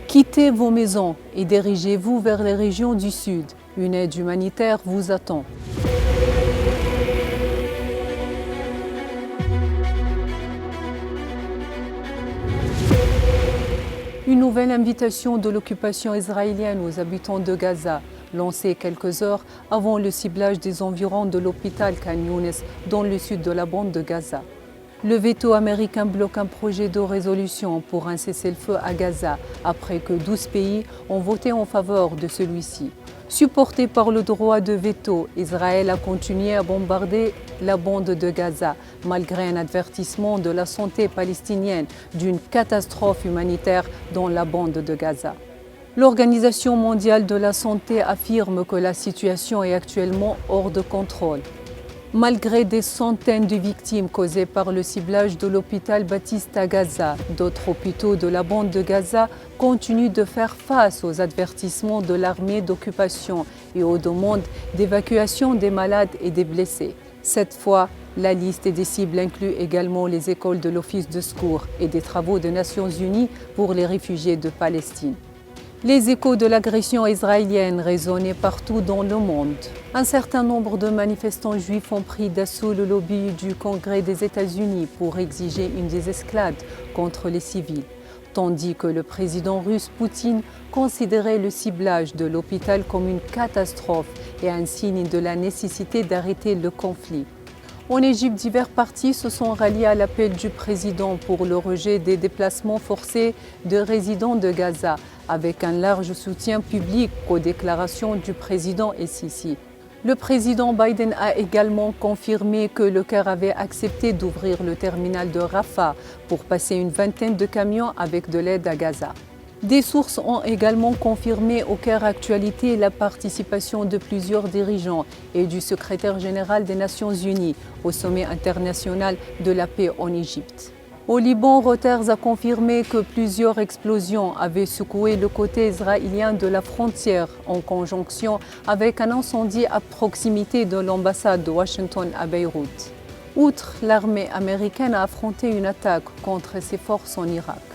Quittez vos maisons et dirigez-vous vers les régions du Sud. Une aide humanitaire vous attend. Une nouvelle invitation de l'occupation israélienne aux habitants de Gaza, lancée quelques heures avant le ciblage des environs de l'hôpital Khan Younes dans le sud de la bande de Gaza. Le veto américain bloque un projet de résolution pour un cessez-le-feu à Gaza après que 12 pays ont voté en faveur de celui-ci. Supporté par le droit de veto, Israël a continué à bombarder la bande de Gaza, malgré un avertissement de la santé palestinienne d'une catastrophe humanitaire dans la bande de Gaza. L'Organisation mondiale de la santé affirme que la situation est actuellement hors de contrôle. Malgré des centaines de victimes causées par le ciblage de l'hôpital Baptiste à Gaza, d'autres hôpitaux de la bande de Gaza continuent de faire face aux avertissements de l'armée d'occupation et aux demandes d'évacuation des malades et des blessés. Cette fois, la liste des cibles inclut également les écoles de l'Office de secours et des travaux des Nations Unies pour les réfugiés de Palestine. Les échos de l'agression israélienne résonnaient partout dans le monde. Un certain nombre de manifestants juifs ont pris d'assaut le lobby du Congrès des États-Unis pour exiger une désescalade contre les civils, tandis que le président russe Poutine considérait le ciblage de l'hôpital comme une catastrophe et un signe de la nécessité d'arrêter le conflit. En Égypte, divers partis se sont ralliés à l'appel du président pour le rejet des déplacements forcés de résidents de Gaza, avec un large soutien public aux déclarations du président el-Sisi. Le président Biden a également confirmé que le Caire avait accepté d'ouvrir le terminal de Rafah pour passer une vingtaine de camions avec de l'aide à Gaza. Des sources ont également confirmé au Caire Actualité la participation de plusieurs dirigeants et du secrétaire général des Nations Unies au sommet international de la paix en Égypte. Au Liban, Reuters a confirmé que plusieurs explosions avaient secoué le côté israélien de la frontière en conjonction avec un incendie à proximité de l'ambassade de Washington à Beyrouth. Outre, l'armée américaine a affronté une attaque contre ses forces en Irak.